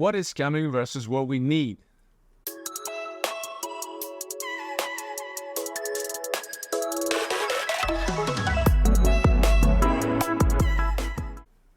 what is coming versus what we need.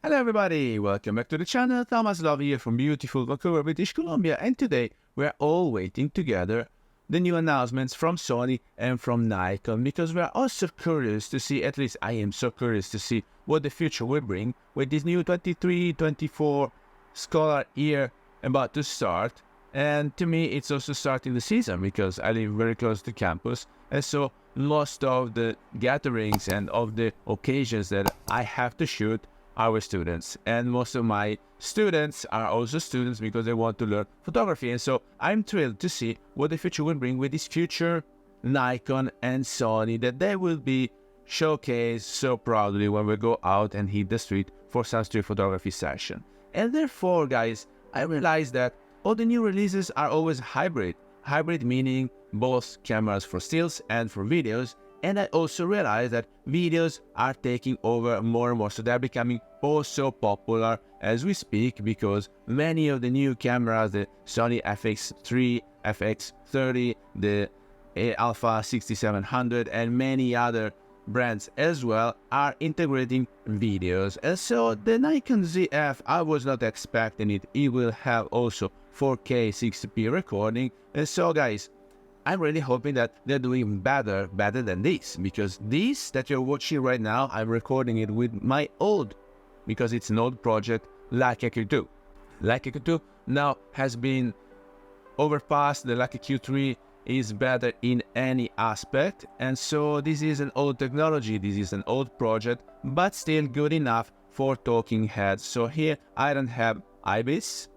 Hello everybody, welcome back to the channel. Thomas Love here from beautiful Vancouver, British Columbia, and today we're all waiting together the new announcements from Sony and from Nikon, because we're also curious to see, at least I am so curious to see what the future will bring with this new 23-24 scholar year about to start. And to me it's also starting the season because I live very close to campus, and so most of the gatherings and of the occasions that I have to shoot our students, and most of my students are also students because they want to learn photography. And so I'm thrilled to see what the future will bring with this future Nikon and Sony that they will be showcased so proudly when we go out and hit the street for some street photography session. And therefore, guys, I realized that all the new releases are always hybrid meaning both cameras for stills and for videos. And I also realized that videos are taking over more and more, so they're becoming also popular as we speak, because many of the new cameras, the Sony FX3, FX30, the Alpha 6700 and many other brands as well are integrating videos. And so the Nikon Zf, I was not expecting it. It will have also 4K 60p recording. And so guys, I'm really hoping that they're doing better than this, because this that you're watching right now, I'm recording it with my old, because it's an old project, Leica Q2. Leica Q2 now has been overpassed. The Leica Q3 is better in any aspect, and so this is an old technology, this is an old project, but still good enough for talking heads. So here I don't have IBIS,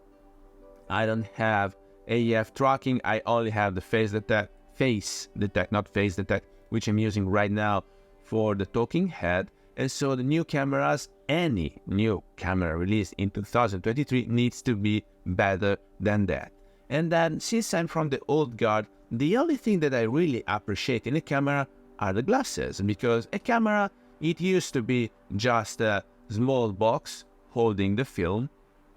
I don't have AEF tracking, I only have the face detect, not face detect, which I'm using right now for the talking head. And so the new cameras, any new camera released in 2023 needs to be better than that. And then since I'm from the old guard, the only thing that I really appreciate in a camera are the glasses, because a camera, it used to be just a small box holding the film,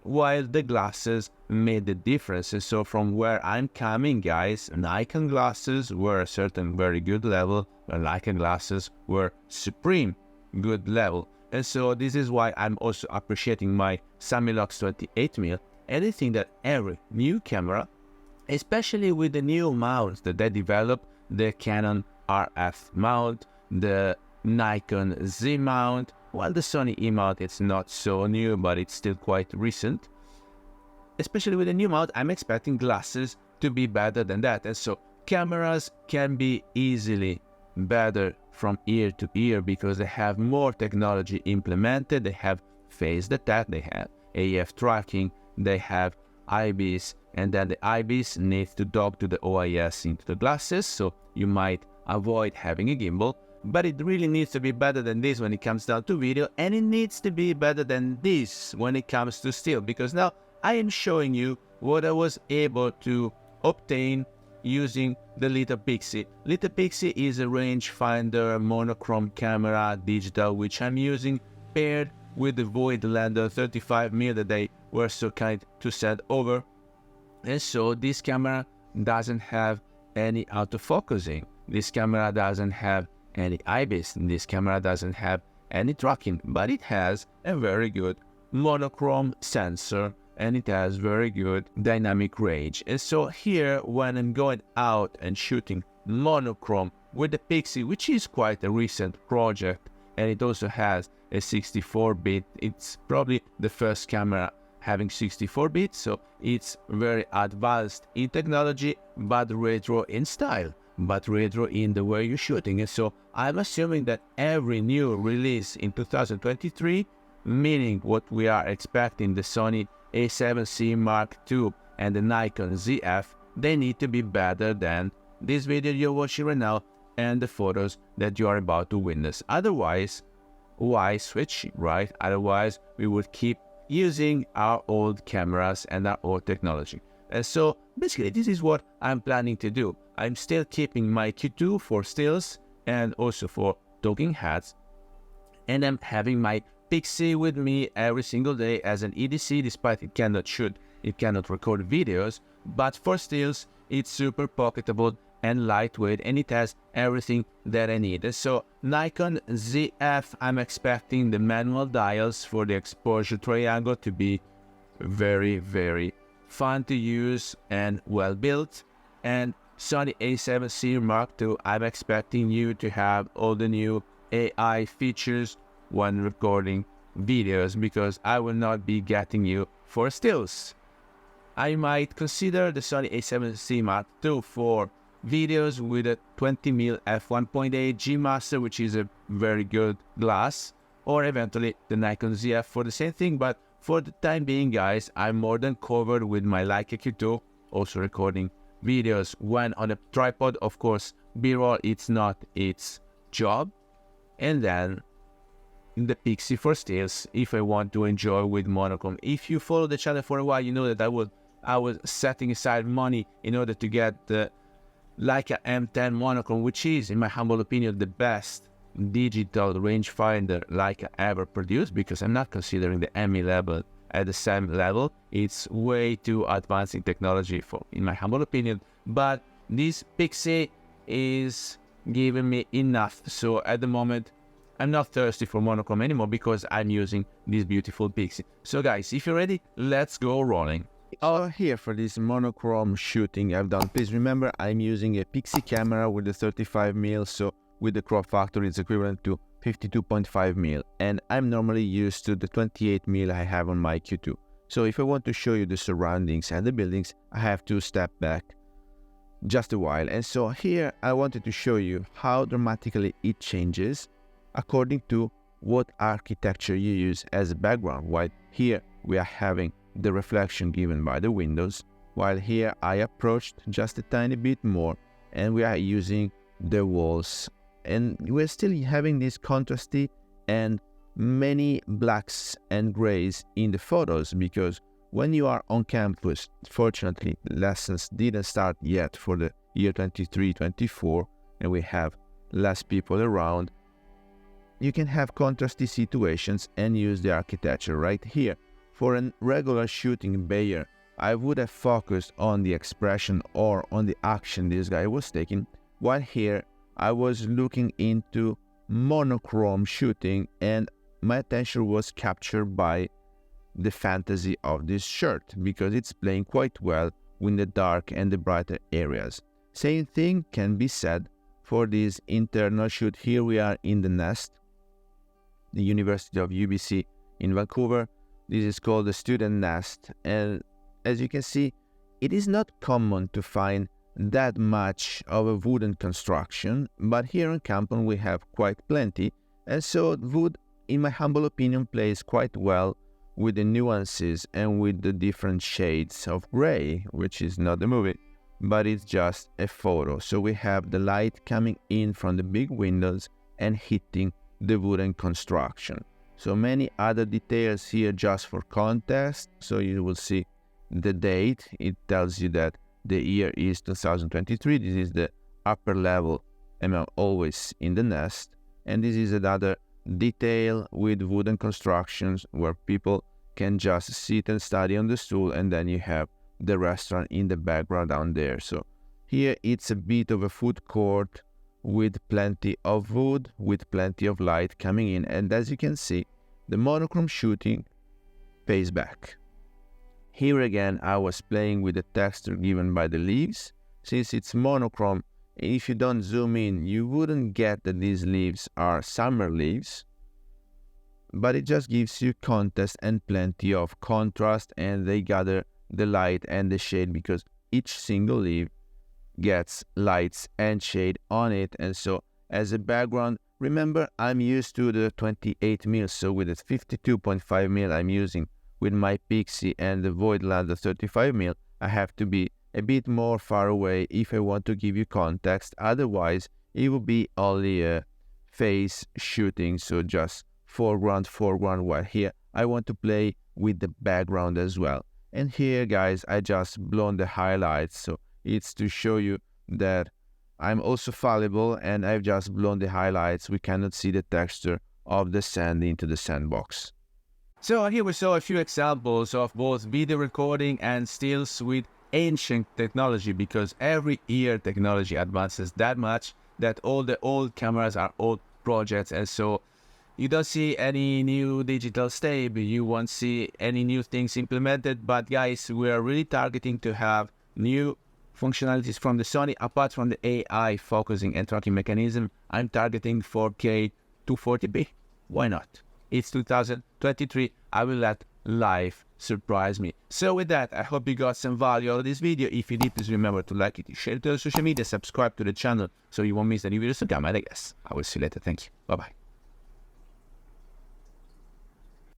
while the glasses made the difference. And so from where I'm coming, guys, Nikon glasses were a certain very good level, and Leica glasses were supreme good level. And so this is why I'm also appreciating my Samilux 28mm, and I think that every new camera, especially with the new mounts that they developed, the Canon RF mount, the Nikon Z mount, while the Sony E-mount, it's not so new, but it's still quite recent. Especially with the new mount, I'm expecting glasses to be better than that. And so cameras can be easily better from year to year because they have more technology implemented. They have face detect, they have AF tracking, they have IBIS, and then the IBIS needs to dock to the OIS into the glasses, so you might avoid having a gimbal. But it really needs to be better than this when it comes down to video, and it needs to be better than this when it comes to still, because now I am showing you what I was able to obtain using the Litapixi. Litapixi is a rangefinder monochrome camera digital which I'm using paired with the Voigtlander 35mm that they were so kind to send over. And so this camera doesn't have any autofocusing, this camera doesn't have any IBIS, this camera doesn't have any tracking, but it has a very good monochrome sensor and it has very good dynamic range. And so here, when I'm going out and shooting monochrome with the Pixie, which is quite a recent project, and it also has a 64-bit, it's probably the first camera having 64 bits, so it's very advanced in technology, but retro in style, but retro in the way you're shooting. And so I'm assuming that every new release in 2023, meaning what we are expecting, the Sony a7c Mark II and the Nikon Zf, they need to be better than this video you're watching right now and the photos that you are about to witness. Otherwise, why switch, right? Otherwise, we would keep using our old cameras and our old technology. And so basically this is what I'm planning to do. I'm still keeping my Q2 for stills and also for talking heads, and I'm having my Pixie with me every single day as an EDC, despite it cannot shoot it cannot record videos, but for stills, it's super pocketable and lightweight, and it has everything that I need. So Nikon ZF, I'm expecting the manual dials for the exposure triangle to be very, very fun to use and well built. And Sony A7C Mark II, I'm expecting you to have all the new AI features when recording videos, because I will not be getting you for stills. I might consider the Sony A7C Mark II for videos with a 20mm f1.8 G Master, which is a very good glass, or eventually the Nikon ZF for the same thing. But for the time being, guys, I'm more than covered with my Leica Q2, also recording videos when on a tripod. Of course, B-roll, it's not its job. And then the Pixie for stills if I want to enjoy with monochrome. If you follow the channel for a while, you know that I was setting aside money in order to get the Leica M10 monochrome, which is, in my humble opinion, the best digital rangefinder Leica ever produced, because I'm not considering the M11 at the same level. It's way too advanced in technology, for, in my humble opinion. But this Pixie is giving me enough. So at the moment, I'm not thirsty for monochrome anymore because I'm using this beautiful Pixie. So guys, if you're ready, let's go rolling. Here for this monochrome shooting I've done, please remember I'm using a Pixie camera with the 35mm, so with the crop factor it's equivalent to 52.5mm, and I'm normally used to the 28mm I have on my Q2. So if I want to show you the surroundings and the buildings, I have to step back just a while. And so here I wanted to show you how dramatically it changes according to what architecture you use as a background. While here we are having the reflection given by the windows, while here I approached just a tiny bit more and we are using the walls, and we're still having this contrasty and many blacks and grays in the photos, because when you are on campus, fortunately lessons didn't start yet for the year 23-24 and we have less people around, you can have contrasty situations and use the architecture right here. For a regular shooting Bayer, I would have focused on the expression or on the action this guy was taking, while here I was looking into monochrome shooting and my attention was captured by the fantasy of this shirt, because it's playing quite well with the dark and the brighter areas. Same thing can be said for this internal shoot. Here we are in the Nest, the University of UBC in Vancouver. This is called the Student Nest, and as you can see, it is not common to find that much of a wooden construction, but here on campus we have quite plenty, and so wood, in my humble opinion, plays quite well with the nuances and with the different shades of gray, which is not the movie, but it's just a photo. So we have the light coming in from the big windows and hitting the wooden construction. So many other details here just for context. So you will see the date. It tells you that the year is 2023. This is the upper level, and I'm always in the Nest. And this is another detail with wooden constructions where people can just sit and study on the stool, and then you have the restaurant in the background down there. So here it's a bit of a food court with plenty of wood, with plenty of light coming in, and as you can see, the monochrome shooting pays back. Here again I was playing with the texture given by the leaves. Since it's monochrome, if you don't zoom in, you wouldn't get that these leaves are summer leaves, but it just gives you contrast and plenty of contrast, and they gather the light and the shade because each single leaf gets lights and shade on it. And so as a background, remember I'm used to the 28mm, so with the 52.5mm I'm using with my Pixie and the Voigtland, the 35mm, I have to be a bit more far away if I want to give you context. Otherwise it will be only a face shooting, so just foreground, while here I want to play with the background as well. And here guys, I just blown the highlights, so it's to show you that I'm also fallible, and I've just blown the highlights. We cannot see the texture of the sand into the sandbox. So here we saw a few examples of both video recording and stills with ancient technology, because every year technology advances that much that all the old cameras are old projects, and so you don't see any new digital stable, you won't see any new things implemented. But guys, we are really targeting to have new functionalities from the Sony. Apart from the AI focusing and tracking mechanism, I'm targeting 4K 240p. Why not? It's 2023. I will let life surprise me. So with that, I hope you got some value out of this video. If you did, please remember to like it, share it to the social media, subscribe to the channel so you won't miss any videos to come. And I guess I will see you later. Thank you. Bye bye.